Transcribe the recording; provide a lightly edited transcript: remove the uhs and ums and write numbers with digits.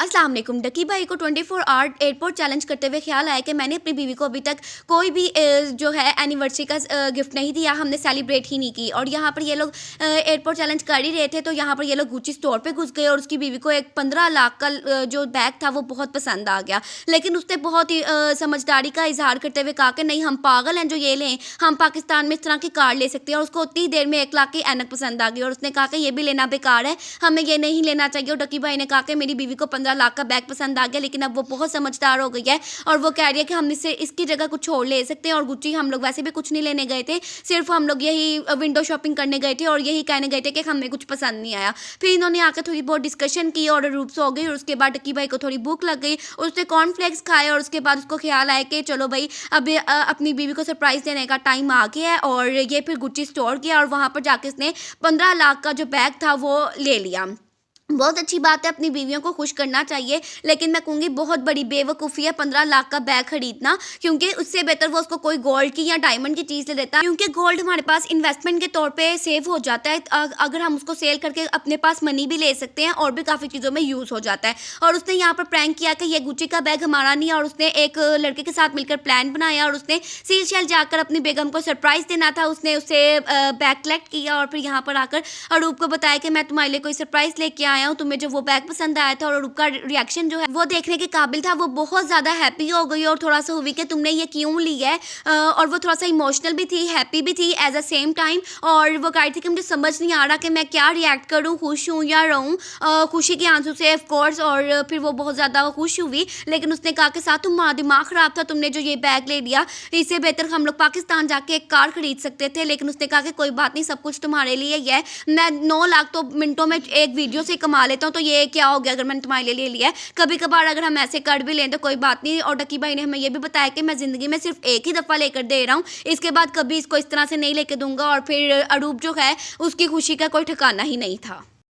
अस्सलाम वालेकुम। डकी भाई को 24 आवर एयरपोर्ट चैलेंज करते हुए ख्याल आया कि मैंने अपनी बीवी को अभी तक कोई भी जो है एनिवर्सरी का गिफ्ट नहीं दिया, हमने सेलिब्रेट ही नहीं की। और यहाँ पर ये लोग एयरपोर्ट चैलेंज कर ही रहे थे, तो यहाँ पर ये लोग गुची स्टोर पे घुस गए और उसकी बीवी को एक 15 लाख का जो बैग था वो बहुत पसंद आ गया। लेकिन उसने बहुत ही समझदारी का इजहार करते हुए कहा कि नहीं, हम पागल हैं जो ये लें, हम पाकिस्तान में इस तरह की कार ले सकते हैं। और उसको उतनी देर में 1 लाख की ऐनक पसंद आ गई और उसने कहा कि ये भी लेना बेकार है, हमें ये नहीं लेना चाहिए। और डकी भाई ने कहा कि मेरी बीवी को 15 लाख का बैग पसंद आ गया, लेकिन अब वो बहुत समझदार हो गई है और वो कह रही है कि हम इससे इसकी जगह कुछ और ले सकते हैं। और गुच्ची हम लोग वैसे भी कुछ नहीं लेने गए थे, सिर्फ हम लोग यही विंडो शॉपिंग करने गए थे और यही कहने गए थे कि हमें कुछ पसंद नहीं आया। फिर इन्होंने आकर थोड़ी बहुत डिस्कशन की और रूप सो गई। और उसके बाद डकी भाई को थोड़ी भूख लग गई, उसने कॉर्नफ्लेक्स खाए और उसके बाद उसको ख्याल आया कि चलो भाई, अब अपनी बीवी को सरप्राइज़ देने का टाइम आ गया है। और ये फिर गुच्ची स्टोर गया और वहाँ पर जाके उसने 15 लाख का जो बैग था वो ले लिया। बहुत अच्छी बात है, अपनी बीवियों को खुश करना चाहिए, लेकिन मैं कहूँगी बहुत बड़ी बेवकूफ़ी है 15 लाख का बैग खरीदना, क्योंकि उससे बेहतर वो उसको कोई गोल्ड की या डायमंड की चीज़ ले देता, क्योंकि गोल्ड हमारे पास इन्वेस्टमेंट के तौर पे सेव हो जाता है। अगर हम उसको सेल करके अपने पास मनी भी ले सकते हैं और भी काफ़ी चीज़ों में यूज़ हो जाता है। और उसने यहाँ पर प्रैंक किया कि ये गुच्ची का बैग हमारा नहीं है, और उसने एक लड़के के साथ मिलकर प्लान बनाया और उसने सीशेल जाकर अपनी बेगम को सरप्राइज़ देना था। उसने उससे बैग कलेक्ट किया और फिर यहाँ पर आकर अरूप को बताया कि मैं तुम्हारे लिए कोई सरप्राइज़ लेके आया हूँ, तुम्हें जो वो बैग पसंद आया था। और अरूप का रिएक्शन जो है वो देखने के काबिल था, वो बहुत ज़्यादा हैप्पी हो गई और थोड़ा सा हुई कि तुमने ये क्यों ली है। और वो थोड़ा सा इमोशनल भी थी, हैप्पी भी थी एट द सेम टाइम। और वो कह रही थी कि मुझे समझ नहीं आ रहा कि मैं क्या रिएक्ट करूँ, खुश हूँ या रहूँ। खुशी के आंसू से ऑफ कोर्स। और फिर वो बहुत ज़्यादा खुश हुई, लेकिन उसने कहा कि साथ तुम्हारा दिमाग ख़राब था, तुमने जो ये बैग ले लिया, इससे बेहतर हम लोग पाकिस्तान जाके एक कार खरीद सकते थे। लेकिन उसने कहा कि कोई बात नहीं, सब कुछ तुम्हारे लिए ही है, मैं 9 लाख तो मिनटों में एक वीडियो से कमा लेता हूँ, तो ये क्या हो गया अगर मैंने तुम्हारे लिए ले लिया है। कभी कभार अगर हम ऐसे कर भी लें तो कोई बात नहीं। और डकी भाई ने हमें ये भी बताया कि मैं ज़िंदगी में सिर्फ एक ही दफ़ा लेकर दे रहा हूँ, इसके बाद कभी इसको इस तरह से नहीं लेकर दूंगा। और फिर अरूप जो है उसकी खुशी का कोई ठिकाना ही नहीं था।